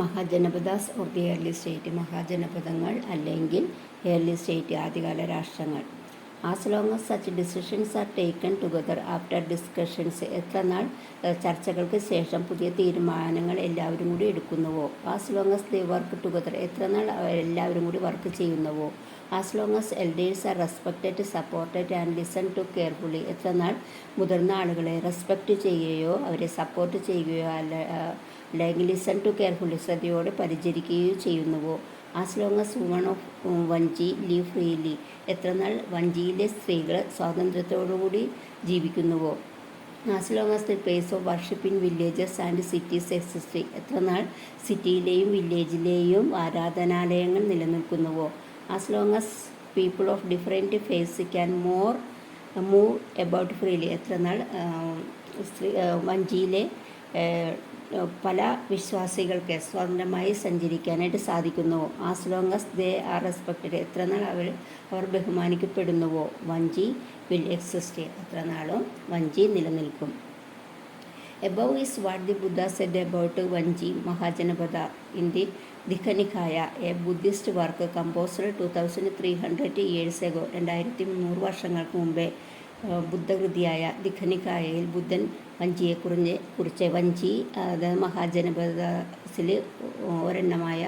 Mahajanapadas or the early state, മഹാജനപദങ്ങൾ അല്ലെങ്കിൽ early state, ആദ്യകാല രാഷ്ട്രങ്ങൾ. As long as such decisions are taken together after discussions, എത്ര നാൾ ചർച്ചകൾക്ക് ശേഷം പുതിയ തീരുമാനങ്ങൾ എല്ലാവരും കൂടി എടുക്കുന്നുവോ. As long as they work together, എത്ര നാൾ എല്ലാവരും കൂടി വർക്ക് ചെയ്യുന്നുവോ. As long as elders are respected, supported and listened to carefully, എത്ര നാൾ മുതിർന്ന ആളുകളെ റെസ്പെക്റ്റ് ചെയ്യുകയോ അവരെ സപ്പോർട്ട് ചെയ്യുകയോ അല്ലെങ്കിൽ ലിസൺ ടു കെയർഫുള്ളി, ശ്രദ്ധയോടെ പരിചരിക്കുകയോ ചെയ്യുന്നുവോ. As long as women of Vanchi live freely, എത്ര നാൾ വഞ്ചിയിലെ സ്ത്രീകൾ സ്വാതന്ത്ര്യത്തോടുകൂടി ജീവിക്കുന്നുവോ. As long as the place of worship in villages and cities exist, എത്ര നാൾ സിറ്റിയിലെയും വില്ലേജിലെയും ആരാധനാലയങ്ങൾ നിലനിൽക്കുന്നുവോ. As long as people of different faiths can move about freely, എത്ര നാൾ വഞ്ചിയിലെ പല വിശ്വാസികൾക്ക് സ്വതന്ത്രമായി സഞ്ചരിക്കാനായിട്ട് സാധിക്കുന്നുവോ. As long as they are respected, എത്ര നാൾ അവർ ബഹുമാനിക്കപ്പെടുന്നുവോ. വഞ്ചി വിൽ എക്സിസ്റ്റ്, എത്ര നാളും വഞ്ചി നിലനിൽക്കും. Above is what the Buddha said about Vanji Mahajanapad in the Digha Nikaya, a Buddhist work composed 2300 years ago. 2300 വർഷങ്ങൾക്ക് മുമ്പേ ബുദ്ധകൃതിയായ ദിഖനിക്കായയിൽ ബുദ്ധൻ വഞ്ചിയെക്കുറിച്ച് വഞ്ചി, അതായത് മഹാജനപദസിൽ ഒരെണ്ണമായ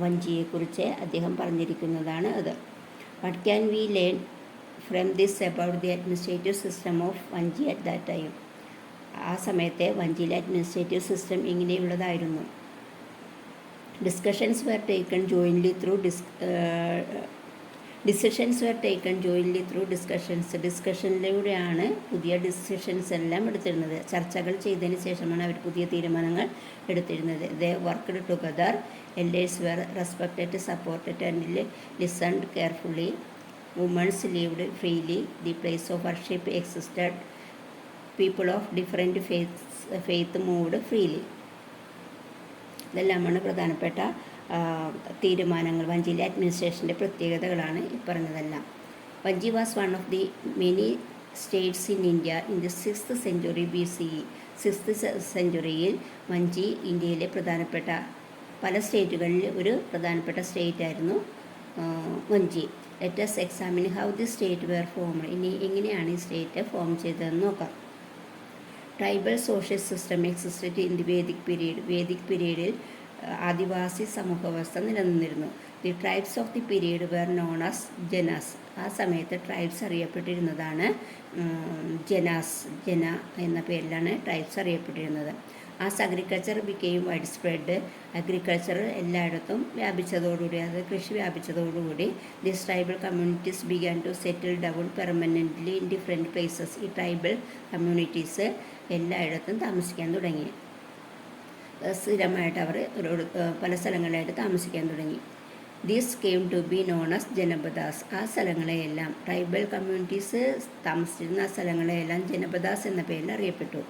വഞ്ചിയെക്കുറിച്ച് അദ്ദേഹം പറഞ്ഞിരിക്കുന്നതാണ് അത്. What can we learn from this about the administrative system of Vanchi at that time. ആ സമയത്തെ വഞ്ചിയിലെ അഡ്മിനിസ്ട്രേറ്റീവ് സിസ്റ്റം ഇങ്ങനെയുള്ളതായിരുന്നു. Discussions were taken jointly through ഡിസ്കഷനിലൂടെയാണ് പുതിയ ഡിസിഷൻസ് എല്ലാം എടുത്തിരുന്നത്. ചർച്ചകൾ ചെയ്തതിന് ശേഷമാണ് അവർ പുതിയ തീരുമാനങ്ങൾ എടുത്തിരുന്നത്. They worked together, elders were respected, supported and listened carefully, womens lived freely, the place of worship existed, people of different faith moved freely. ഇതെല്ലാമാണ് പ്രധാനപ്പെട്ട തീരുമാനങ്ങൾ. വഞ്ചിയിലെ അഡ്മിനിസ്ട്രേഷൻ്റെ പ്രത്യേകതകളാണ് ഈ പറഞ്ഞതെല്ലാം. Vanchi was one of the many states in India in the 6th century BCE. 6th സെഞ്ച്വറിയിൽ വഞ്ചി ഇന്ത്യയിലെ പ്രധാനപ്പെട്ട പല സ്റ്റേറ്റുകളിൽ ഒരു പ്രധാനപ്പെട്ട സ്റ്റേറ്റ് ആയിരുന്നു വഞ്ചി. Let us examine how the state were formed. ഇനി എങ്ങനെയാണ് ഈ സ്റ്റേറ്റ് ഫോം ചെയ്തതെന്ന് നോക്കാം. Tribal social system existed in the Vedic period. Vedic പീരീഡിൽ ആദിവാസി സമൂഹ വ്യവസ്ഥ നിലനിന്നിരുന്നു. The tribes of the period were known as Janas. ആ സമയത്ത് ട്രൈബ്സ് അറിയപ്പെട്ടിരുന്നതാണ് ജന എന്ന പേരിലാണ് ട്രൈബ്സ് അറിയപ്പെട്ടിരുന്നത്. As agriculture became wide spread, agriculture എല്ലായിടത്തും വ്യാപിച്ചതോടുകൂടി, അത് കൃഷി വ്യാപിച്ചതോടുകൂടി this tribal communities began to settle down permanently in different places. ഈ ട്രൈബൽ കമ്മ്യൂണിറ്റീസ് എല്ലായിടത്തും താമസിക്കാൻ തുടങ്ങി. സ്ഥിരമായിട്ട് അവർ പല സ്ഥലങ്ങളിലായിട്ട് താമസിക്കാൻ തുടങ്ങി. These came to be known as janapadas. ആ സ്ഥലങ്ങളെയെല്ലാം, ട്രൈബൽ കമ്മ്യൂണിറ്റീസ് താമസിച്ചിരുന്ന ആ സ്ഥലങ്ങളെയെല്ലാം ജനപദാസ് എന്ന പേരിൽ അറിയപ്പെട്ടു.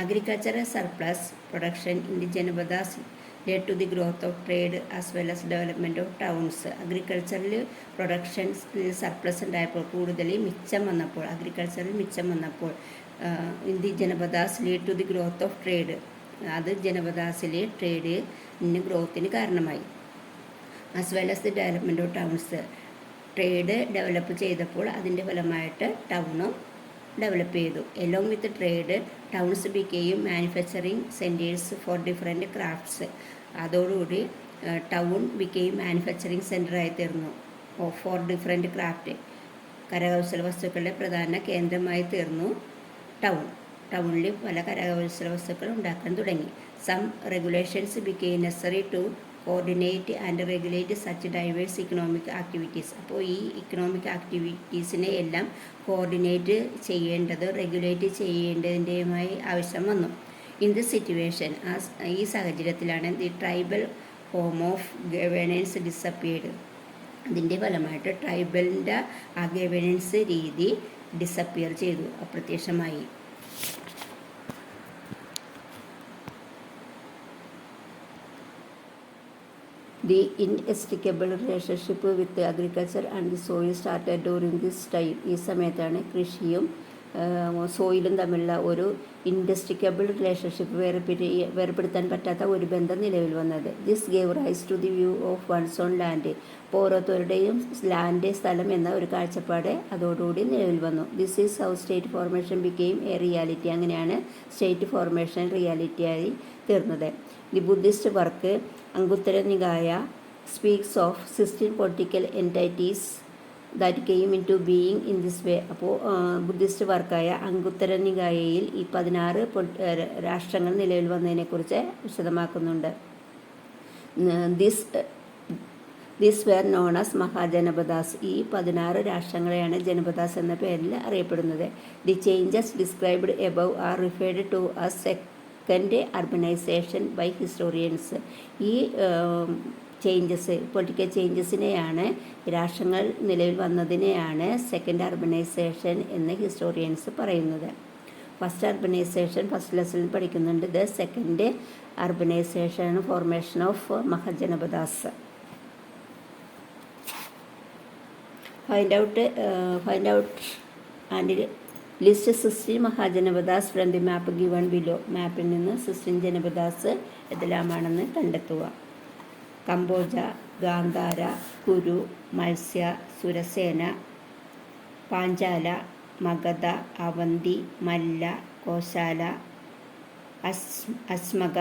Agricultural surplus production in the Janapadas led to the growth of trade as well as development of towns. അഗ്രികൾച്ചറിൽ പ്രൊഡക്ഷൻസിൽ സർപ്ലസ് ഉണ്ടായപ്പോൾ, കൂടുതൽ മിച്ചം വന്നപ്പോൾ, അഗ്രികൾച്ചറിൽ മിച്ചം വന്നപ്പോൾ in the Janapadas lead to the growth of trade, അത് ജനപദാസിലെ ട്രേഡിന് ഗ്രോത്തിന് കാരണമായി. As well as the development of towns, trade develop ചെയ്തപ്പോൾ അതിൻ്റെ ഫലമായിട്ട് ടൗണും ഡെവലപ്പ് ചെയ്തു. Along with trade towns became manufacturing centres for different crafts. അതോടുകൂടി ടൗൺ ബിക്കെയും മാനുഫാക്ചറിങ് സെൻറ്ററായി തീർന്നു ഫോർ ഡിഫറെൻറ്റ് ക്രാഫ്റ്റ്. കരകൗശല വസ്തുക്കളുടെ പ്രധാന കേന്ദ്രമായി തീർന്നു ടൗണിൽ പല കരകൗശല വസ്തുക്കൾ ഉണ്ടാക്കാൻ തുടങ്ങി. Some regulations became necessary to coordinate and regulate such diverse economic activities. അപ്പോൾ ഈ ഇക്കണോമിക് ആക്ടിവിറ്റീസിനെ എല്ലാം കോർഡിനേറ്റ് ചെയ്യേണ്ടത്, റെഗുലേറ്റ് ചെയ്യേണ്ടതിൻ്റെയുമായി ആവശ്യം വന്നു. ഇൻ ദിസ് സിറ്റുവേഷൻ, ഈ സാഹചര്യത്തിലാണ് the tribal form of governance disappeared. അതിൻ്റെ ഫലമായിട്ട് ട്രൈബലിൻ്റെ ആ ഗവേണൻസ് രീതി ഡിസപ്പിയർ ചെയ്തു, അപ്രത്യക്ഷമായി. The inescapable relationship with agriculture and the soil started during this time. ഈ സമയത്താണ് കൃഷിയും സോയിലും തമ്മിലുള്ള ഒരു ഇൻഡസ്ട്രിക്കബിൾ റിലേഷൻഷിപ്പ് വേർപെടുത്താൻ പറ്റാത്ത ഒരു ബന്ധം നിലവിൽ വന്നത്. This gave rise to the view of one's own land. ഇപ്പോൾ ഓരോരുത്തരുടെയും ലാൻഡ്, സ്ഥലം എന്ന ഒരു കാഴ്ചപ്പാട് അതോടുകൂടി നിലവിൽ വന്നു. This is how state formation became a reality. അങ്ങനെയാണ് സ്റ്റേറ്റ് ഫോർമേഷൻ റിയാലിറ്റിയായി തീർന്നത്. The Buddhist work Anguttara Nikaya speaks of 16 political entities that came into being in this way. അപ്പോൾ ബുദ്ധിസ്റ്റ് വർക്കായ അംഗുത്തര നികായയിൽ ഈ 16 രാഷ്ട്രങ്ങൾ നിലവിൽ വന്നതിനെക്കുറിച്ച് വിശദമാക്കുന്നുണ്ട്. This were known as Mahajanapadas. ഈ 16 രാഷ്ട്രങ്ങളെയാണ് ജനപദാസ് എന്ന പേരിൽ അറിയപ്പെടുന്നത്. The changes described above are referred to as second urbanisation by historians. ഈ പൊളിറ്റിക്കൽ ചേഞ്ചസിനെയാണ്, രാഷ്ട്രങ്ങൾ നിലവിൽ വന്നതിനെയാണ് സെക്കൻഡ് അർബനൈസേഷൻ എന്ന് ഹിസ്റ്റോറിയൻസ് പറയുന്നത്. ഫസ്റ്റ് അർബനൈസേഷൻ ഫസ്റ്റ് ലെസണിൽ പഠിക്കുന്നുണ്ട്. The second urbanisation formation of mahajanapadas. Find out and list 16 mahajanapadas from the map given below. മാപ്പിൽ നിന്ന് 16 ജനപദാസ് ഏതെല്ലാമാണെന്ന് കണ്ടെത്തുക. കംബോജ, ഗാന്ധാര, കുരു, മത്സ്യ, സുരസേന, പാഞ്ചാല, മഗധ, അവന്തി, മല്ല, കോശാല, അസ്മക,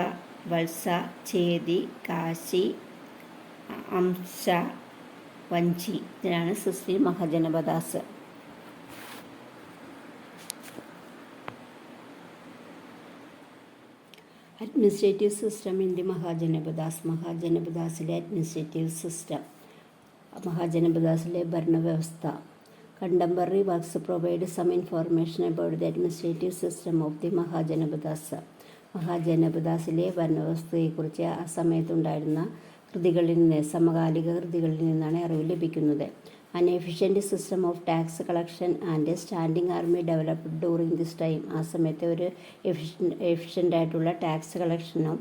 വത്സ, ചേതി, കാശി, അംശ, വഞ്ചി. ഇതിനാണ് 16 Mahajanapadas. Administrative system in the Mahajanapadas. മഹാജനപദാസിലെ അഡ്മിനിസ്ട്രേറ്റീവ് സിസ്റ്റം, മഹാജനപദാസിലെ ഭരണവ്യവസ്ഥ. Contemporary works provide some information about the administrative system of the Mahajanapadas. മഹാജനപദാസിലെ ഭരണവ്യവസ്ഥയെക്കുറിച്ച് ആ സമയത്തുണ്ടായിരുന്ന സമകാലിക കൃതികളിൽ നിന്നാണ് അറിവ് ലഭിക്കുന്നത്. An efficient system of tax collection and a standing army developed during this time. ആ സമയത്ത് ഒരു എഫിഷ്യൻ്റ് ആയിട്ടുള്ള ടാക്സ് കളക്ഷനും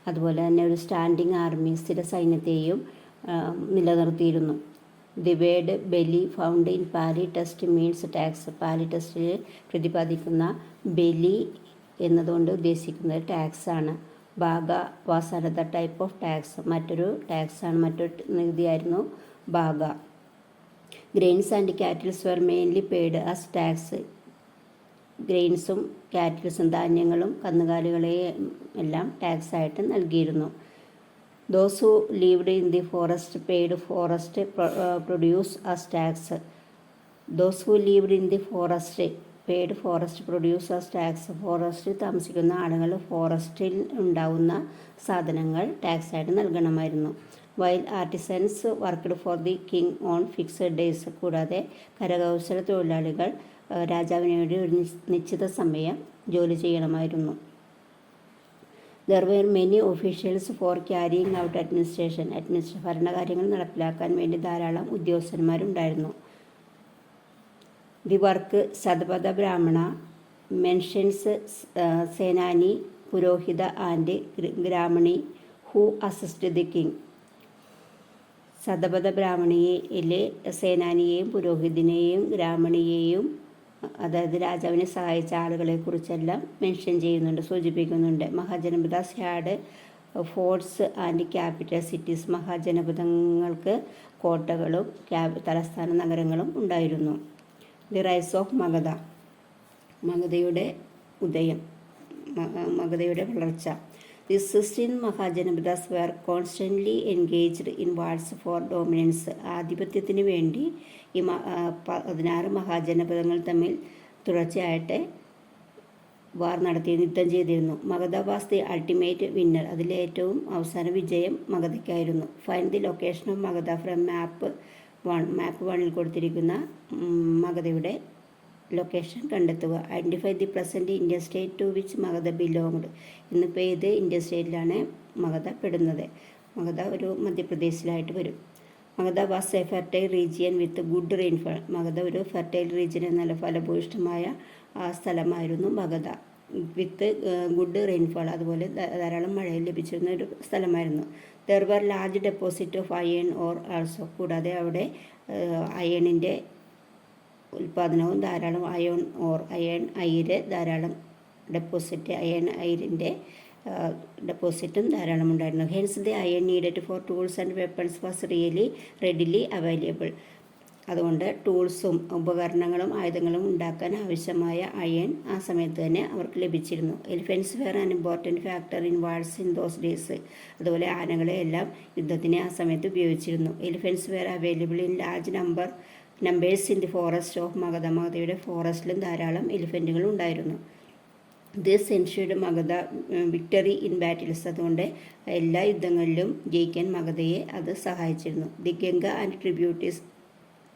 അതുപോലെ തന്നെ ഒരു സ്റ്റാൻഡിങ് ആർമി, സ്ഥിര സൈന്യത്തെയും നിലനിർത്തിയിരുന്നു. The word bali found in Pali text means tax. Pali ടെസ്റ്റിൽ പ്രതിപാദിക്കുന്ന ബലി എന്നതുകൊണ്ട് ഉദ്ദേശിക്കുന്നത് ടാക്സ് ആണ്. Bhaga was another type of tax. മറ്റൊരു നികുതിയായിരുന്നു bhaga. Grains and cattles were mainly paid as tax. ഗ്രെയിൻസും കാറ്റിൽസും, ധാന്യങ്ങളും കന്നുകാലികളെയും എല്ലാം ടാക്സായിട്ട് നൽകിയിരുന്നു. Those who lived in the forest paid forest produce as tax. Those who lived in the forest paid forest produce as tax. ഫോറസ്റ്റിൽ താമസിക്കുന്ന ആളുകൾ ഫോറസ്റ്റിൽ ഉണ്ടാവുന്ന സാധനങ്ങൾ ടാക്സായിട്ട് നൽകണമായിരുന്നു. While artisans worked for the king on fixed days. കൂടാതെ കരകൗശല തൊഴിലാളികൾ രാജാവിന് വേണ്ടി ഒരു നിശ്ചിത സമയം ജോലി ചെയ്യണമായിരുന്നു. There were many officials for carrying out administration. ഭരണകാര്യങ്ങൾ നടപ്പിലാക്കാൻ വേണ്ടി ധാരാളം ഉദ്യോഗസ്ഥന്മാരുണ്ടായിരുന്നു. ദി വർക്ക് ശതപഥ ബ്രാഹ്മണ mentions Senani, Purohita and Gramani who assist the king. Shatapatha ബ്രാഹ്മണിയിലെ സേനാനിയെയും പുരോഹിതനെയും ഗ്രാമണിയെയും, അതായത് രാജാവിനെ സഹായിച്ച ആളുകളെക്കുറിച്ചെല്ലാം മെൻഷൻ ചെയ്യുന്നുണ്ട്, സൂചിപ്പിക്കുന്നുണ്ട്. Mahajanapadas had forts and capital cities. മഹാജനപദങ്ങൾക്ക് കോട്ടകളും തലസ്ഥാന നഗരങ്ങളും ഉണ്ടായിരുന്നു. The rise of Magadha. മഗധയുടെ ഉദയം, മഗധയുടെ വളർച്ച. The 16 Mahajanapadas were constantly engaged in wars for dominance. ആധിപത്യത്തിന് വേണ്ടി ഈ 16 മഹാജനപദങ്ങൾ തമ്മിൽ തുടർച്ചയായിട്ട് യുദ്ധം ചെയ്തിരുന്നു. Magadha was the ultimate winner. അതിലെ ഏറ്റവും അവസാന വിജയം മഗധയ്ക്കായിരുന്നു. Find the location of Magadha from map 1 കൊടുത്തിരിക്കുന്ന മഗധയുടെ ലൊക്കേഷൻ കണ്ടെത്തുക. Identify the present Indian state to which Magadha belonged. ഇന്നിപ്പോൾ ഏത് ഇന്ത്യൻ സ്റ്റേറ്റിലാണ് മഗധ പെടുന്നത്? മഗധ ഒരു മധ്യപ്രദേശിലായിട്ട് വരും. Magadha was A fertile region with good rainfall. Magadha ഒരു ഫെർട്ടൈൽ റീജിയൻ, നല്ല ഫലഭൂയിഷ്ഠമായ സ്ഥലമായിരുന്നു മഗധ. വിത്ത് ഗുഡ് റെയിൻഫാൾ, അതുപോലെ ധാരാളം മഴ ലഭിച്ചിരുന്ന ഒരു സ്ഥലമായിരുന്നു. There were large deposit of iron ore also. കൂടാതെ അവിടെ അയണിൻ്റെ ഉൽപ്പാദനവും ധാരാളം അയൺ ഓർ അയിര് ധാരാളം ഡെപ്പോസിറ്റ് അയണിൻ്റെ ഡെപ്പോസിറ്റും ധാരാളം ഉണ്ടായിരുന്നു. Hence the iron needed for tools and weapons was readily available. അതുകൊണ്ട് ടൂൾസും ഉപകരണങ്ങളും ആയുധങ്ങളും ഉണ്ടാക്കാൻ ആവശ്യമായ അയൺ ആ സമയത്ത് തന്നെ അവർക്ക് ലഭിച്ചിരുന്നു. Elephants were an important factor in wars in those days. അതുപോലെ ആനകളെ എല്ലാം യുദ്ധത്തിന് ആ സമയത്ത് ഉപയോഗിച്ചിരുന്നു. Elephants were available in large numbers in the forest of Magadha. മഗധയുടെ ഫോറസ്റ്റിലും ധാരാളം എലിഫൻറ്റുകൾ ഉണ്ടായിരുന്നു. This ensured Magadha victory in battles. അതുകൊണ്ട് എല്ലാ യുദ്ധങ്ങളിലും ജയിക്കാൻ മഗധയെ അത് സഹായിച്ചിരുന്നു. The Ganga and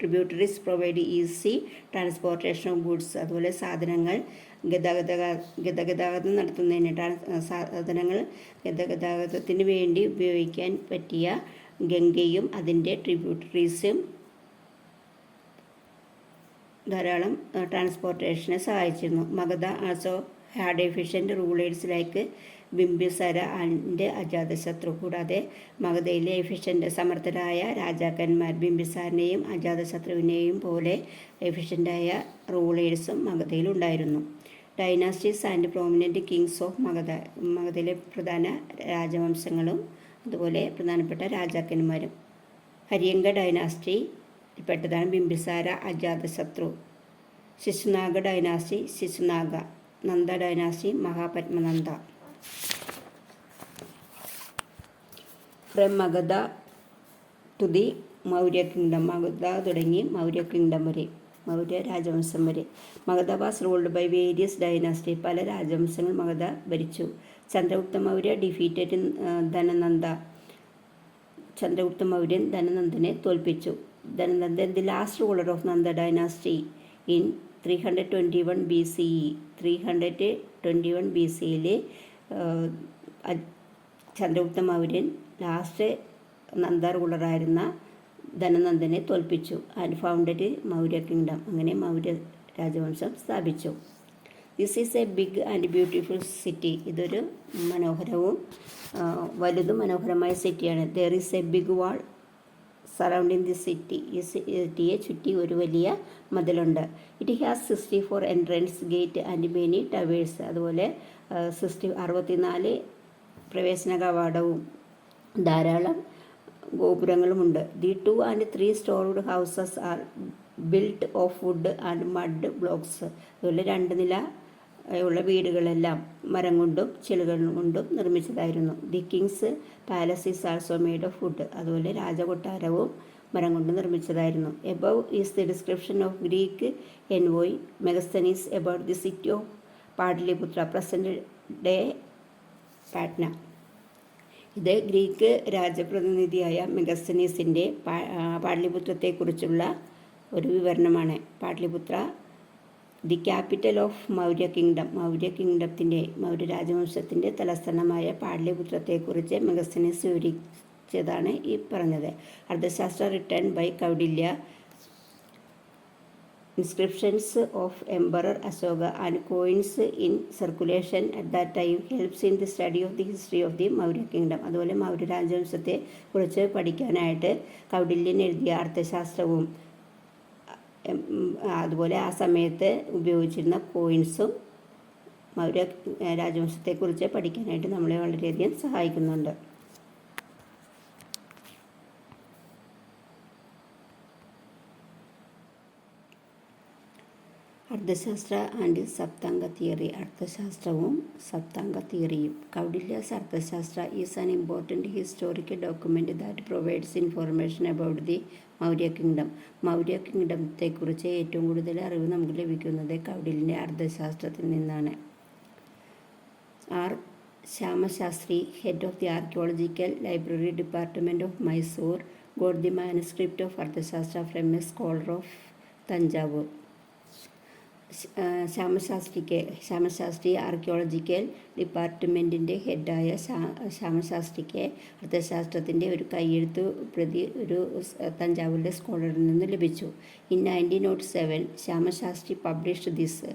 tributaries provide easy transportation of goods. അതുപോലെ സാധനങ്ങൾ ഗതാഗതം നടത്തുന്നതിന് ഗതാഗതത്തിന് വേണ്ടി ഉപയോഗിക്കാൻ പറ്റിയ ഗംഗയും അതിൻ്റെ ട്രിബ്യൂട്ടറീസും ധാരാളം ട്രാൻസ്പോർട്ടേഷനെ സഹായിച്ചിരുന്നു. Magadha also had efficient rulers like Bimbisara and Ajatashatru. കൂടാതെ മഗധയിലെ സമർത്ഥരായ രാജാക്കന്മാർ ബിംബിസാരനെയും അജാതശത്രുവിനെയും പോലെ എഫിഷ്യൻ്റായ റൂളേഴ്സും മഗധയിലുണ്ടായിരുന്നു. Dynasties and prominent kings of Magadha. മഗധയിലെ പ്രധാന രാജവംശങ്ങളും അതുപോലെ പ്രധാനപ്പെട്ട രാജാക്കന്മാരും. ഹരിയങ്ക ഡൈനാസ്റ്റി പെട്ടതാണ് Bimbisara, Ajatashatru. Shishunaga dynasty Shishunaga. Nanda dynasty Mahapadmananda. From Magadha to the Maurya kingdom. Magadha തുടങ്ങി മൗര്യ കിങ്ഡം വരെ, മൗര്യ രാജവംശം വരെ. Magadha was ruled by various dynasty. പല രാജവംശങ്ങൾ മഗധ ഭരിച്ചു. ചന്ദ്രഗുപ്ത മൗര്യ ഡിഫീറ്റഡ് ധനനന്ദ. ചന്ദ്രഗുപ്ത മൗര്യൻ ധനനന്ദനെ തോൽപ്പിച്ചു. Dhananandan the last ruler of Nanda dynasty in 321 BCE. 321 BCEയിൽ ചന്ദ്രഗുപ്ത മൗര്യൻ ലാസ്റ്റ് നന്ദ റൂളറായിരുന്ന ധനനന്ദനെ തോൽപ്പിച്ചു. And founded Maurya kingdom. അങ്ങനെ മൗര്യ രാജവംശം സ്ഥാപിച്ചു. This is a big and beautiful city. ഇതൊരു മനോഹരവും വലുതും മനോഹരമായ സിറ്റിയാണ്. There is a big wall surrounding the city. ഈ സിറ്റിയെ ചുറ്റി ഒരു വലിയ മതിലുണ്ട്. It has 64 entrance gate and many towers. അതുപോലെ 64 പ്രവേശന കവാടവും ധാരാളം ഗോപുരങ്ങളുമുണ്ട്. The 2 and 3 stored houses are built of wood and mud blocks. അതുപോലെ 2 നില ഉള്ള വീടുകളെല്ലാം മരം കൊണ്ടും ചിലുകൾ കൊണ്ടും നിർമ്മിച്ചതായിരുന്നു. The king's palace is also made of wood. അതുപോലെ രാജകൊട്ടാരവും മരം കൊണ്ട് നിർമ്മിച്ചതായിരുന്നു. Above is the description of Greek envoy Megasthenes about the city of Pataliputra present day Patna. ഇത് ഗ്രീക്ക് രാജപ്രതിനിധിയായ മെഗസ്തനീസിൻ്റെ പാട്ലിപുത്രത്തെക്കുറിച്ചുള്ള ഒരു വിവരണമാണ്. Pataliputra the capital of Maurya kingdom. Maurya രാജവംശത്തിൻ്റെ തലസ്ഥാനമായ പാട്ലിപുത്രത്തെക്കുറിച്ച് മെഗസ്തനീസ് വിവരിച്ചതാണ് ഈ പറഞ്ഞത്. Arthashastra written by Kautilya. Inscriptions of emperor Ashoka and coins in circulation at that time helps in the study of the history of the Maurya kingdom. അതുപോലെ മൗര്യ രാജവംശത്തെ കുറിച്ച് പഠിക്കാനായിട്ട് കൗഡില്യൻ എഴുതിയ അർത്ഥശാസ്ത്രവും അതുപോലെ ആ സമയത്ത് ഉപയോഗിച്ചിരുന്ന കോയിൻസും മൗര്യ രാജവംശത്തെക്കുറിച്ച് പഠിക്കാനായിട്ട് നമ്മളെ വളരെയധികം സഹായിക്കുന്നുണ്ട്. Arthashastra and Saptanga theory. അർത്ഥശാസ്ത്രവും സപ്താംഗ തിയറിയും. Kautilya's Arthashastra is an important historical document that provides information about the Maurya kingdom. Maurya കിങ്ഡത്തെക്കുറിച്ച് ഏറ്റവും കൂടുതൽ അറിവ് നമുക്ക് ലഭിക്കുന്നത് കൗഡില്യൻ്റെ അർത്ഥശാസ്ത്രത്തിൽ നിന്നാണ്. R Shyamashastri, head of the archaeological library department of Mysore, got the manuscript of Arthashastra from a scholar of Thanjavur. Shyamashastri archaeological ഡിപ്പാർട്ട്മെൻറ്റിൻ്റെ ഹെഡായ ശ്യാമശാസ്ത്രിക്ക് അർത്ഥശാസ്ത്രത്തിൻ്റെ ഒരു കയ്യെഴുത്ത് പ്രതി ഒരു തഞ്ചാവൂരിലെ സ്കോളറിൽ നിന്ന് ലഭിച്ചു. In 1907 Shyamashastri published this.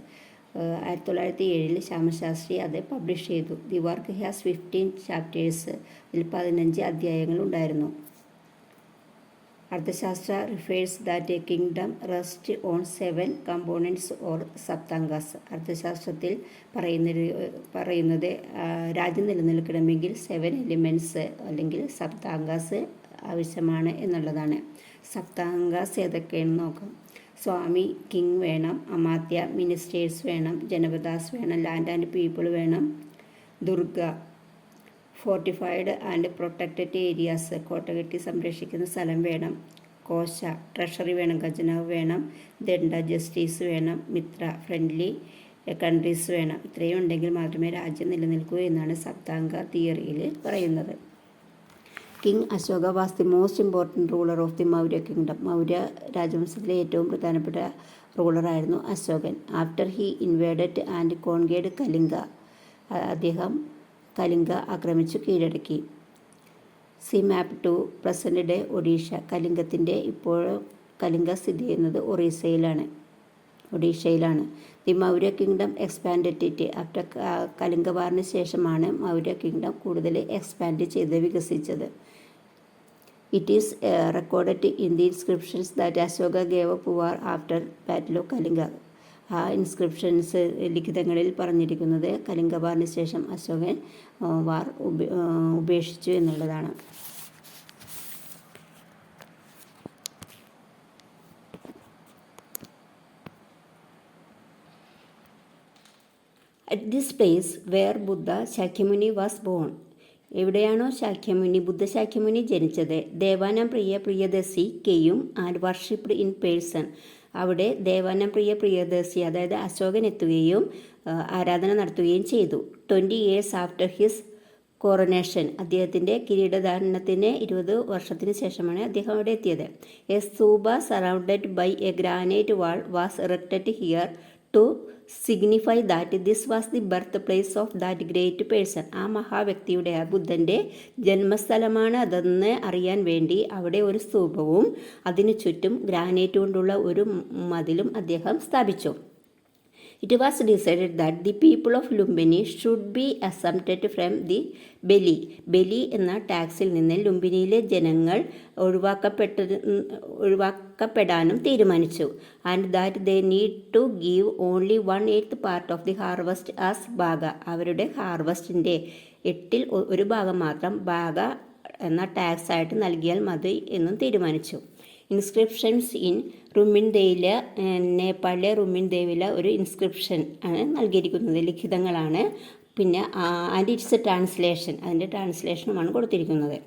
1907 Shyamashastri അത് പബ്ലിഷ് ചെയ്തു. The work has 15 chapters. ഇതിൽ 15 അധ്യായങ്ങളുണ്ടായിരുന്നു. Arthashastra refers that a kingdom rest on 7 components or Saptangas. അർത്ഥശാസ്ത്രത്തിൽ പറയുന്നത് രാജ്യം നിലനിൽക്കണമെങ്കിൽ 7 എലിമെൻറ്റ്സ് അല്ലെങ്കിൽ സപ്താംഗാസ് ആവശ്യമാണ് എന്നുള്ളതാണ്. സപ്താംഗാസ് ഏതൊക്കെയാണെന്ന് നോക്കാം. സ്വാമി, കിങ് വേണം, അമാത്യ, മിനിസ്റ്റേഴ്സ് വേണം, ജനപദാസ് വേണം, ലാൻഡ് ആൻഡ് പീപ്പിൾ വേണം, Durga, fortified and protected areas, കോട്ട കെട്ടി സംരക്ഷിക്കുന്ന സ്ഥലം വേണം, കോശ, ട്രഷറി വേണം, ഖജനാവ് വേണം, ദണ്ഡ, ജസ്റ്റിസ് വേണം, മിത്ര, ഫ്രണ്ട്ലി കൺട്രീസ് വേണം. ഇത്രയും ഉണ്ടെങ്കിൽ മാത്രമേ രാജ്യം നിലനിൽക്കൂ എന്നാണ് സപ്താംഗ തിയറിയിൽ പറയുന്നത്. King Ashoka was the most important ruler of the Maurya kingdom. Maurya രാജവംശത്തിലെ ഏറ്റവും പ്രധാനപ്പെട്ട റൂളറായിരുന്നു Ashokan. After he invaded and conquered Kalinga, അദ്ദേഹം കലിംഗ ആക്രമിച്ചു കീഴടക്കി. See map to present day Odisha. ഇപ്പോൾ കലിംഗ സ്ഥിതി ചെയ്യുന്നത് ഒഡീഷയിലാണ്. The Maurya kingdom expanded it. After Kalinga വാറിന് ശേഷമാണ് മൗര്യ കിങ്ഡം കൂടുതൽ എക്സ്പാൻഡ് ചെയ്ത് വികസിച്ചത്. It is recorded in the inscriptions that Ashoka gave up war after battle of Kalinga. ആ ഇൻസ്ക്രിപ്ഷൻസ് ലിഖിതങ്ങളിൽ പറഞ്ഞിരിക്കുന്നത് കലിംഗ വാറിന് ശേഷം അശോകൻ വാർ ഉപേക്ഷിച്ചു എന്നുള്ളതാണ്. At this place where Buddha Shakyamuni was born. എവിടെയാണോ ബുദ്ധശാക്യമുനി ജനിച്ചത്, ദേവാനം പ്രിയദർശി കെയും ആൻഡ് വർഷിപ്ഡ് ഇൻ പേഴ്സൺ. അവിടെ ദേവാനം പ്രിയദർശി അതായത് അശോകൻ എത്തുകയും ആരാധന നടത്തുകയും ചെയ്തു. 20 years ആഫ്റ്റർ ഹിസ് കോറനേഷൻ, അദ്ദേഹത്തിൻ്റെ കിരീടധാരണത്തിന് 20 വർഷത്തിന് ശേഷമാണ് അദ്ദേഹം അവിടെ എത്തിയത്. A stupa surrounded by a granite wall was erected here to signify that this was the birth place of that great person. ആ മഹാവ്യക്തിയുടെ, ആ ബുദ്ധൻ്റെ ജന്മസ്ഥലമാണ് അതെന്ന് അറിയാൻ വേണ്ടി അവിടെ ഒരു സ്തൂപവും അതിനു ചുറ്റും ഗ്രാനൈറ്റ് കൊണ്ടുള്ള ഒരു മതിലും അദ്ദേഹം സ്ഥാപിച്ചു. It was decided that the people of Lumbini should be exempted from the ബലി എന്ന ടാക്സിൽ നിന്ന് ലുംബിനിയിലെ ജനങ്ങൾ ഒഴിവാക്കപ്പെടാനും തീരുമാനിച്ചു. And that they need to give only 1/8 part of the harvest as bhaga. അവരുടെ ഹാർവസ്റ്റിൻ്റെ 8ൽ 1 ഭാഗം മാത്രം ബാഗ എന്ന ടാക്സ് ആയിട്ട് നൽകിയാൽ മതി എന്നും തീരുമാനിച്ചു. ഇൻസ്ക്രിപ്ഷൻസ് ഇൻ റുമിൻദേവില, നേപ്പാളിലെ റുമിൻദേവില ഒരു ഇൻസ്ക്രിപ്ഷൻ ആണ് നൽകിയിരിക്കുന്നത്, ലിഖിതങ്ങളാണ്. പിന്നെ ആൻഡ് ഇറ്റ്സ് ട്രാൻസ്ലേഷൻ, അതിൻ്റെ ട്രാൻസ്ലേഷനുമാണ് കൊടുത്തിരിക്കുന്നത്.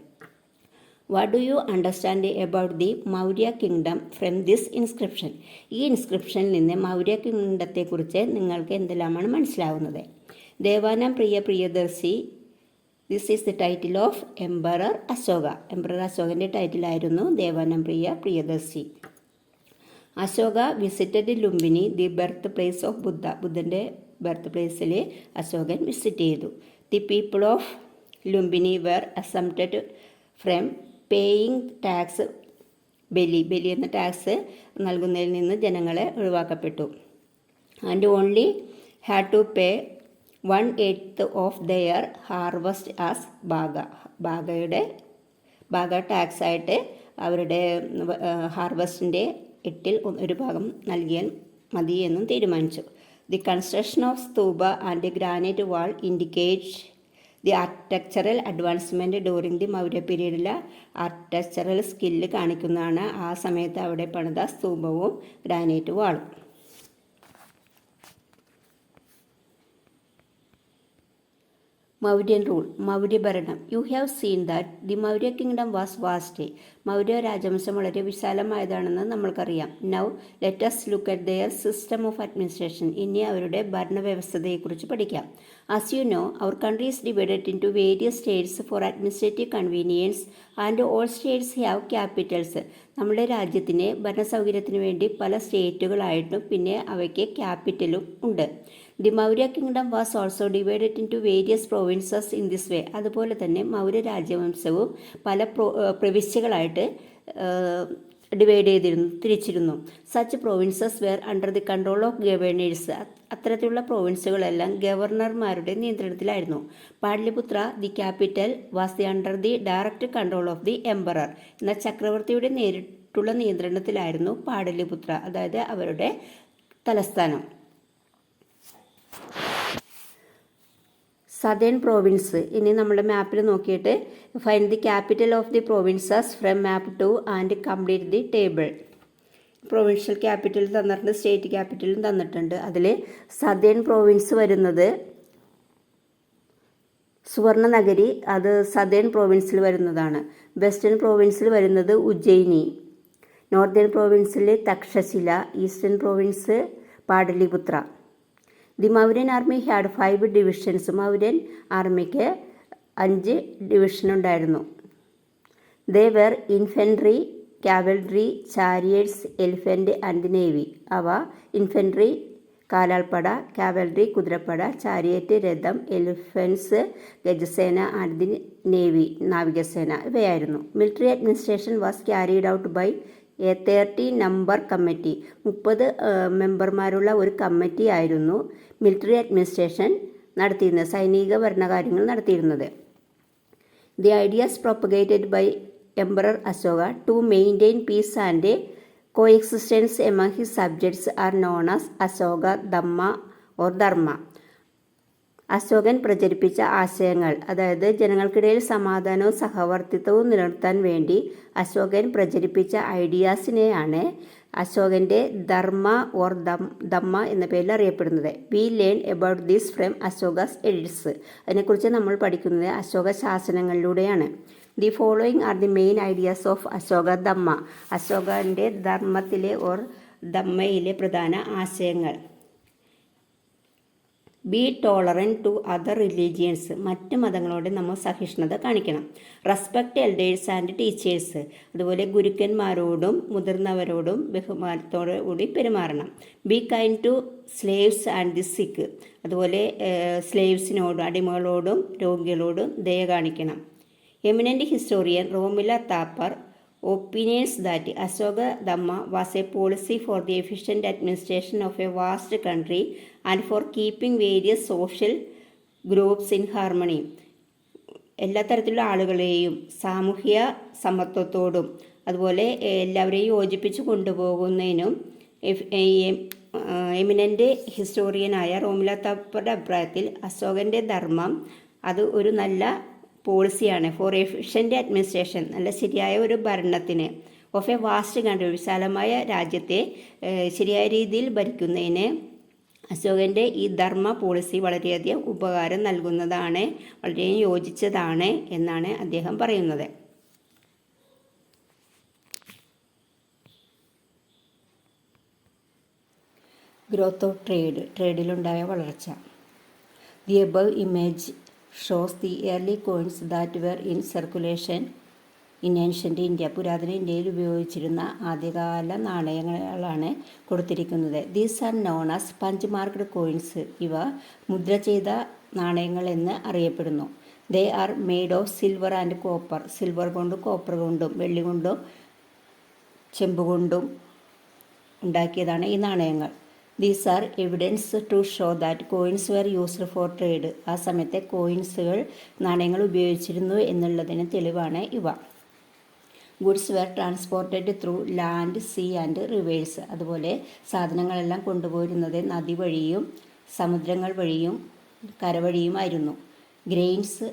What do you understand about the Maurya kingdom from this inscription? ഈ ഇൻസ്ക്രിപ്ഷനിൽ നിന്ന് മൗര്യ കിങ്ഡത്തെക്കുറിച്ച് നിങ്ങൾക്ക് എന്തെല്ലാമാണ് മനസ്സിലാവുന്നത്? Devanam Priyadarshi, this is the title of emperor Ashoka. Emperor അശോകൻ്റെ ടൈറ്റിലായിരുന്നു Devanam Priyadarshi. Ashoka visited Lumbini, the birth place of Buddha. ബുദ്ധൻ്റെ ബർത്ത് പ്ലേസിൽ അശോകൻ വിസിറ്റ് ചെയ്തു. The people of Lumbini were exempted from paying tax. Bali എന്ന ടാക്സ് നൽകുന്നതിൽ നിന്ന് ജനങ്ങളെ ഒഴിവാക്കപ്പെട്ടു. And only had to pay 1/8 of their harvest as bhaga tax ആയിട്ട് അവരുടെ ഹാർവസ്റ്റിൻ്റെ 8ൽ 1 ഭാഗം നൽകിയാൽ മതി എന്നും തീരുമാനിച്ചു. The construction of stupa and granite wall indicate the architectural advancement during the Maurya പീരീഡിലെ ആർക്കിടെക്ചറൽ സ്കില്ല് കാണിക്കുന്നതാണ് ആ സമയത്ത് അവിടെ പണിത സ്തൂപവും ഗ്രാനൈറ്റ് വാളും. മൗര്യൻ റൂൾ, മൗര്യഭരണം. You have seen that the Maurya kingdom was vast. മൗര്യ രാജവംശം വളരെ വിശാലമായതാണെന്ന് നമ്മൾക്കറിയാം. Now let us look at their system of administration. ഇനി അവരുടെ ഭരണവ്യവസ്ഥതയെക്കുറിച്ച് പഠിക്കാം. As you know, our country is divided into various States four administrative convenience and all States have Capitals. നമ്മുടെ രാജ്യത്തിന് ഭരണസൗകര്യത്തിന് വേണ്ടി പല സ്റ്റേറ്റുകളായിട്ടും പിന്നെ അവയ്ക്ക് ക്യാപിറ്റലും ഉണ്ട്. The Maurya kingdom was also divided into various provinces in this way. അതുപോലെ തന്നെ മൗര്യ രാജവംശവും പല പ്രവിശ്യകളായിട്ട് തിരിച്ചിരുന്നു. Such provinces were under the control of governors. അത്തരത്തിലുള്ള പ്രോവിൻസുകളെല്ലാം ഗവർണർമാരുടെ നിയന്ത്രണത്തിലായിരുന്നു. Pataliputra the capital was the under the direct control of the emperor. എന്നാൽ ചക്രവർത്തിയുടെ നേരിട്ടുള്ള നിയന്ത്രണത്തിലായിരുന്നു പാടലിപുത്ര, അതായത് അവരുടെ തലസ്ഥാനം. Southern province. ഇനി നമ്മുടെ മാപ്പിൽ നോക്കിയിട്ട് find the capital of the provinces from map 2 and complete the table. Provincial capital തന്നിട്ടുണ്ട്, സ്റ്റേറ്റ് ക്യാപിറ്റലും തന്നിട്ടുണ്ട്. അതിൽ സദേൺ പ്രോവിൻസ് വരുന്നത് സുവർണനഗരി, അത് സദേൺ പ്രോവിൻസിൽ വരുന്നതാണ്. വെസ്റ്റേൺ പ്രോവിൻസിൽ വരുന്നത് ഉജ്ജയിനി, നോർത്തേൺ പ്രോവിൻസിൽ Takshashila, eastern province Pataliputra. The Mauryan army had 5 divisions. Mauryan ആർമിക്ക് 5 ഡിവിഷൻ ഉണ്ടായിരുന്നു. They were infantry, cavalry, chariots, elephant and navy. അവ ഇൻഫൻട്രി കാലാൾപ്പട, കാവൽറി കുതിരപ്പട, ചാരിയേറ്റ് രഥം, എലിഫൻസ് ഗജസേന ആൻഡ് ദി നേവി നാവികസേന ഇവയായിരുന്നു. Military administration was carried out by a 30 number committee. 30 മെമ്പർമാരുള്ള ഒരു കമ്മിറ്റി ആയിരുന്നു മിലിറ്ററി അഡ്മിനിസ്ട്രേഷൻ നടത്തിയിരുന്നത്, സൈനിക ഭരണകാര്യങ്ങൾ നടത്തിയിരുന്നത്. The ideas propagated by emperor Ashoka to maintain peace and coexistence among his subjects are known as Ashoka dhamma or dharma. Ashokan പ്രചരിപ്പിച്ച ആശയങ്ങൾ, അതായത് ജനങ്ങൾക്കിടയിൽ സമാധാനവും സഹവർത്തിത്വവും നിലനിർത്താൻ വേണ്ടി അശോകൻ പ്രചരിപ്പിച്ച ഐഡിയാസിനെയാണ് അശോകൻ്റെ ധർമ്മ ഓർ ധമ്മ എന്ന പേരിൽ അറിയപ്പെടുന്നത്. We learn about this from Ashoka's edicts. അതിനെക്കുറിച്ച് നമ്മൾ പഠിക്കുന്നത് അശോക ശാസനങ്ങളിലൂടെയാണ്. The following are the main ideas of Ashoka dhamma. അശോകൻ്റെ ധർമ്മത്തിലെ ഓർ ധമ്മയിലെ പ്രധാന ആശയങ്ങൾ: be tolerant to other religions. മറ്റ് മതങ്ങളോട് നമ്മൾ സഹിഷ്ണുത കാണിക്കണം. Respect elders and teachers. അതുപോലെ ഗുരുക്കന്മാരോടും മുതിർന്നവരോടും ബഹുമാനത്തോടു കൂടി പെരുമാറണം. Be kind to slaves and the sick. അതുപോലെ സ്ലേവ്സിനോടും അടിമകളോടും രോഗികളോടും ദയ കാണിക്കണം. Eminent historian Romila Thapar opinions that Ashoka Dhamma was a policy for the efficient administration of a vast country and for keeping various social groups in harmony. എല്ലാ തരത്തിലുള്ള ആളുകളെയും സാമൂഹ്യ സമത്വത്തോടും അതുപോലെ എല്ലാവരെയും യോജിപ്പിച്ച് കൊണ്ടുപോകുന്നതിനും എമിനൻ്റ് ഹിസ്റ്റോറിയനായ റോമില താപ്പറുടെ അഭിപ്രായത്തിൽ അശോകൻ്റെ ധർമ്മം അത് ഒരു നല്ല പോളിസിയാണ്. ഫോർ എഫിഷ്യൻ്റ് അഡ്മിനിസ്ട്രേഷൻ, നല്ല ശരിയായ ഒരു ഭരണത്തിന്, ഓഫ് എ വാസ്റ്റ് കൺട്രി, വിശാലമായ രാജ്യത്തെ ശരിയായ രീതിയിൽ ഭരിക്കുന്നതിന് അശോകൻ്റെ ഈ ധർമ്മ പോളിസി വളരെയധികം ഉപകാരം നൽകുന്നതാണ്, വളരെ യോജിച്ചതാണ് എന്നാണ് അദ്ദേഹം പറയുന്നത്. Growth of trade. ട്രേഡിലുണ്ടായ വളർച്ച. The above image shows the early coins that were in circulation in ancient India. പുരാതന ഇന്ത്യയിൽ ഉപയോഗിച്ചിരുന്ന ആദ്യകാല നാണയങ്ങളാണ് കൊടുത്തിരിക്കുന്നത്. These are known as punch marked coins. ഇവ മുദ്ര ചെയ്ത നാണയങ്ങൾ എന്ന് അറിയപ്പെടുന്നു. They are made of silver and copper. Silver കൊണ്ടും കോപ്പർ കൊണ്ടും വെള്ളി കൊണ്ടും ചെമ്പ് കൊണ്ടും ഉണ്ടാക്കിയതാണ് ഈ നാണയങ്ങൾ. These are evidence to show that coins were used for trade. ആ സമയത്തെ കോയിൻസുകൾ നാണയങ്ങൾ ഉപയോഗിച്ചിരുന്നു എന്നുള്ളതിന് തെളിവാണ് ഇവ. Goods were transported through land, sea and rivers. അതുപോലെ സാധനങ്ങളെല്ലാം കൊണ്ടുപോയിരുന്നത് നദി വഴിയും സമുദ്രങ്ങൾ വഴിയും കരവഴിയുമായിരുന്നു. Grains,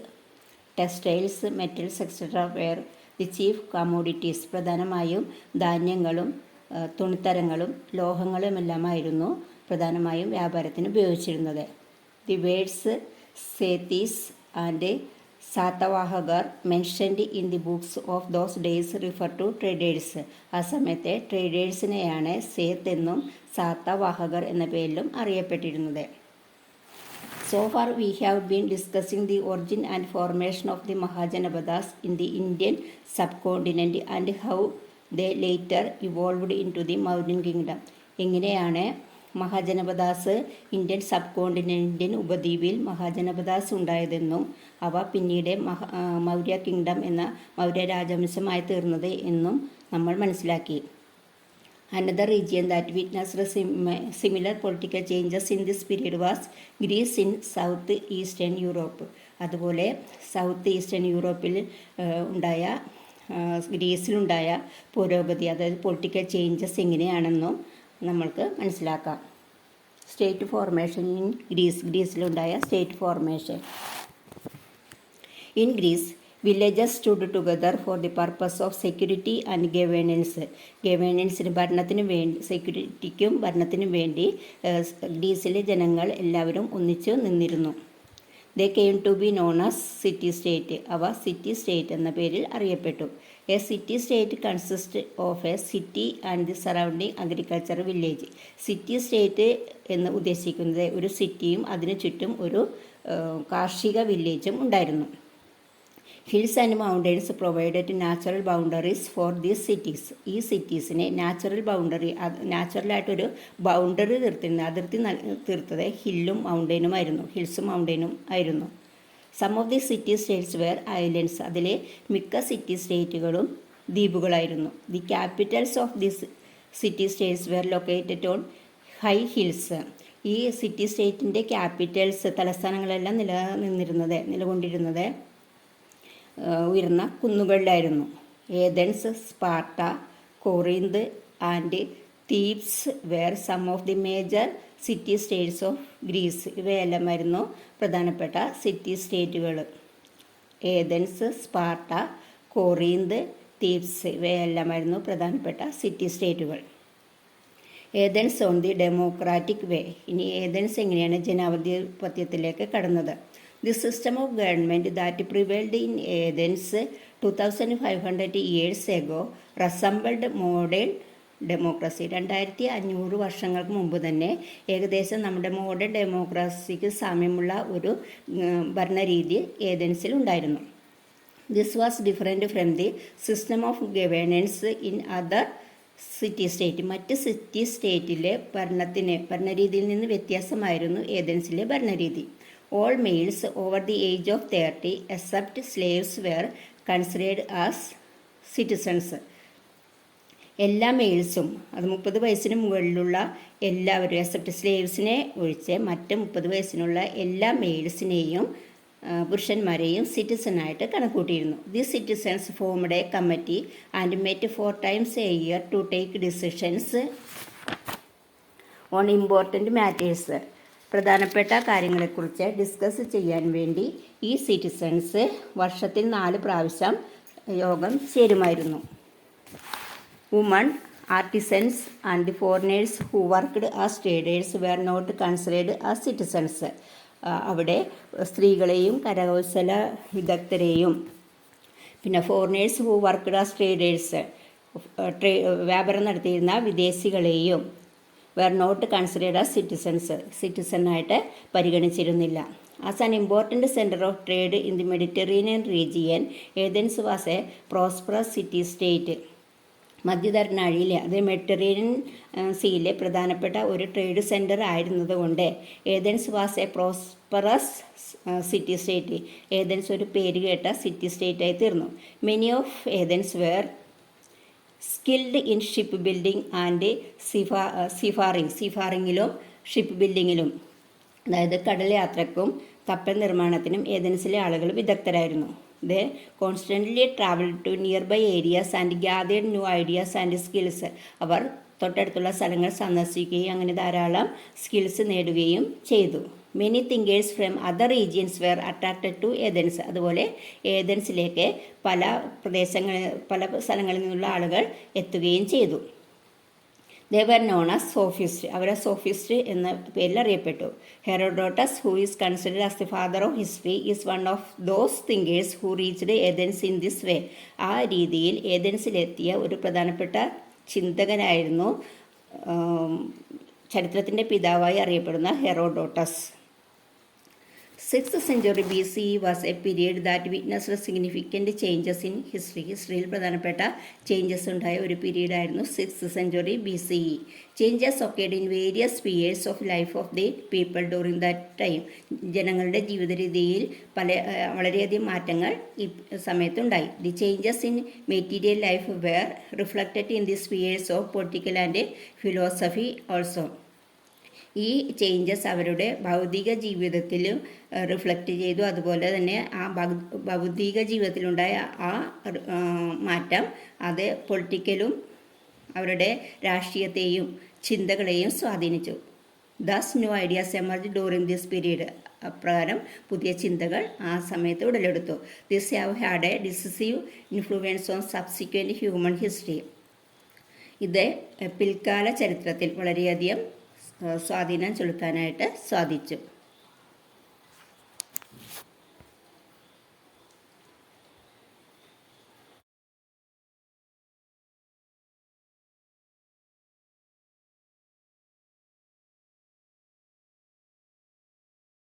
textiles, metals etcetera were the chief commodities. പ്രധാനമായും ധാന്യങ്ങളും തുണിത്തരങ്ങളും ലോഹങ്ങളുമെല്ലാമായിരുന്നു പ്രധാനമായും വ്യാപാരത്തിന് ഉപയോഗിച്ചിരുന്നത്. ദി വേർഡ്സ് സേതീസ് ആൻഡ് സാതവാഹകർ mentioned in the books of those days refer to traders. ആ സമയത്തെ ട്രേഡേഴ്സിനെയാണ് സേത്ത് എന്നും സാതവാഹകർ എന്ന പേരിലും അറിയപ്പെട്ടിരുന്നത്. So far we have been discussing the origin and formation of the Mahajanapadas in the Indian subcontinent and how they later evolved into the Mauryan kingdom. എങ്ങനെയാണ് Mahajanapadas Indian sub കോണ്ടിനെൻ്റിൻ ഉപദ്വീപിൽ Mahajanapadas ഉണ്ടായതെന്നും അവ പിന്നീട് മൗര്യ കിങ്ഡം എന്ന മൗര്യ രാജവംശമായി തീർന്നത് എന്നും നമ്മൾ മനസ്സിലാക്കി. Another region that witnessed similar political changes in this period was Greece in South Eastern Europe. അതുപോലെ സൗത്ത് ഈസ്റ്റേൺ യൂറോപ്പിൽ ഉണ്ടായ ഗ്രീസിലുണ്ടായ പുരോഗതി, അതായത് പൊളിറ്റിക്കൽ ചേഞ്ചസ് എങ്ങനെയാണെന്നും നമ്മൾക്ക് മനസ്സിലാക്കാം. സ്റ്റേറ്റ് ഫോർമേഷൻ ഇൻ ഗ്രീസിലുണ്ടായ state formation. In Greece villages stood together for the purpose of security and ഗവേണൻസിന് ഭരണത്തിനും വേണ്ടി, സെക്യൂരിറ്റിക്കും ഭരണത്തിനും വേണ്ടി ഗ്രീസിലെ ജനങ്ങൾ എല്ലാവരും ഒന്നിച്ചു നിന്നിരുന്നു. They came to be known as city state. അവ സിറ്റി സ്റ്റേറ്റ് എന്ന പേരിൽ അറിയപ്പെട്ടു. A city state consist of a city and the surrounding agriculture village. City state എന്ന് ഉദ്ദേശിക്കുന്നത് ഒരു സിറ്റിയും അതിനു ചുറ്റും ഒരു കാർഷിക വില്ലേജും ഉണ്ടായിരുന്നു. Hills and mountains provided natural boundaries for these cities. ഈ സിറ്റീസിനെ നാച്ചുറലായിട്ടൊരു ബൗണ്ടറി അതിർത്തി തീർത്തത് ഹില്ലും മൗണ്ടനും ആയിരുന്നു. Some of the city states were islands. അതിലെ മിക്ക സിറ്റി സ്റ്റേറ്റുകളും ദ്വീപുകളായിരുന്നു. The capitals of this city states were located on high hills. ഈ സിറ്റി സ്റ്റേറ്റിൻ്റെ ക്യാപിറ്റൽസ്, തലസ്ഥാനങ്ങളെല്ലാം നിലകൊണ്ടിരുന്നത് ഉയർന്ന കുന്നുകളിലായിരുന്നു. Athens, Sparta, Corinth and Thebes were some of the major city states of Greece. ഇവയെല്ലാമായിരുന്നു പ്രധാനപ്പെട്ട സിറ്റി സ്റ്റേറ്റുകൾ. ഏതൻസ്, സ്പാർട്ട, കൊറിന്ത്, തീബ്സ് ഇവയെല്ലാമായിരുന്നു പ്രധാനപ്പെട്ട സിറ്റി സ്റ്റേറ്റുകൾ. Athens on the democratic way. ഇനി ഏതൻസ് എങ്ങനെയാണ് ജനാധിപത്യത്തിലേക്ക് കടന്നത്? The system of government that prevailed in Athens 2500 years ago resembled modern democracy. 2500 വർഷങ്ങൾക്ക് മുമ്പ് തന്നെ ഏകദേശം നമ്മുടെ മോഡേൺ ഡെമോക്രസിക്ക് സാമ്യമുള്ള ഒരു ഭരണരീതി ഏതൻസിൽ ഉണ്ടായിരുന്നു. This was different from the system of governance in other city state. മറ്റ് സിറ്റി സ്റ്റേറ്റിലെ ഭരണരീതിയിൽ നിന്ന് വ്യത്യാസമായിരുന്നു ഏതൻസിലെ ഭരണരീതി. All males over the age of 30 except slaves were considered as citizens. എല്ലാ മെയിൽസും, അത് 30 വയസ്സിന് മുകളിലുള്ള എല്ലാവരും, എക്സെപ്റ്റ് സ്ലേവ്സിനെ ഒഴിച്ച് മറ്റ് 30 വയസ്സിനുള്ള എല്ലാ മെയിൽസിനെയും പുരുഷന്മാരെയും സിറ്റിസണായിട്ട് കണക്കൂട്ടിയിരുന്നു. The citizens formed a committee and met 4 times a year to take decisions on important matters. പ്രധാനപ്പെട്ട കാര്യങ്ങളെക്കുറിച്ച് ഡിസ്കസ് ചെയ്യാൻ വേണ്ടി ഈ സിറ്റിസൺസ് വർഷത്തിൽ 4 പ്രാവശ്യം യോഗം ചേരുമായിരുന്നു. Woman, artisans and foreigners who worked as traders were not considered as citizens. അവിടെ സ്ത്രീകളെയും കരകൗശല വിദഗ്ധരെയും പിന്നെ foreigners who worked as traders വ്യാപാരം നടത്തിയിരുന്ന വിദേശികളെയും വെർ നോട്ട് കൺസിഡേർഡ് ആസ് സിറ്റിസണായിട്ട് പരിഗണിച്ചിരുന്നില്ല. As an important centre of trade in the Mediterranean region Athens was a prosperous city state. മധ്യധരനാഴിയിലെ അത് മെഡിറ്ററേനിയൻ സീയിലെ പ്രധാനപ്പെട്ട ഒരു ട്രേഡ് സെൻറ്റർ ആയിരുന്നതുകൊണ്ട് Athens was a prosperous city state. Athens ഒരു പേരുകേട്ട സിറ്റി സ്റ്റേറ്റായി തീർന്നു. Many of Athens were skilled in ship building and സീഫാറിങ്ങിലും ഷിപ്പ് ബിൽഡിങ്ങിലും, അതായത് കടൽ യാത്രക്കും കപ്പൽ നിർമ്മാണത്തിനും ഏതൻസിലെ ആളുകൾ വിദഗ്ധരായിരുന്നു. They constantly travel to nearby areas and gathered new ideas and skills. അവർ തൊട്ടടുത്തുള്ള സ്ഥലങ്ങൾ സന്ദർശിക്കുകയും അങ്ങനെ ധാരാളം സ്കിൽസ് നേടുകയും ചെയ്തു. Many thinkers from other regions were attracted to Athens. അതുപോലെ ഏതൻസിലേക്ക് പല സ്ഥലങ്ങളിൽ നിന്നുള്ള ആളുകൾ എത്തുകയും ചെയ്തു. They were known as sophist. അവരെ സോഫിസ്റ്റ് എന്ന പേരിൽ അറിയപ്പെട്ടു. Herodotus, who is considered as the father of history, is one of those thinkers who reached Athens in this വേ. ആ രീതിയിൽ ഏതൻസിലെത്തിയ ഒരു പ്രധാനപ്പെട്ട ചിന്തകനായിരുന്നു ചരിത്രത്തിൻ്റെ പിതാവായി അറിയപ്പെടുന്ന Herodotus. 6th century BCE was a period that witnessed significant changes in history. ഹിസ്റ്ററിയിൽ പ്രധാനപ്പെട്ട changes ഉണ്ടായ ഒരു പീരീഡ് ആയിരുന്നു 6th century BCE. Changes occurred in various spheres of life of the people during that time. ജനങ്ങളുടെ ജീവിത രീതിയിൽ വളരെയധികം മാറ്റങ്ങൾ ഈ സമയത്തുണ്ടായി. The changes in material life were reflected in the spheres of political and philosophy also. ഈ changes അവരുടെ ഭൗതിക ജീവിതത്തിലും റിഫ്ലക്റ്റ് ചെയ്തു. അതുപോലെ തന്നെ ആ ഭൗതിക ജീവിതത്തിലുണ്ടായ ആ മാറ്റം അത് പൊളിറ്റിക്കലും അവരുടെ രാഷ്ട്രീയത്തെയും ചിന്തകളെയും സ്വാധീനിച്ചു. Thus new ideas emerge during this period. അപ്രകാരം പുതിയ ചിന്തകൾ ആ സമയത്ത് ഉടലെടുത്തു. This have had a decisive influence on subsequent human history. ഇത് പിൽക്കാല ചരിത്രത്തിൽ വളരെയധികം സ്വാധീനം ചെലുത്താനായിട്ട് സാധിച്ചു.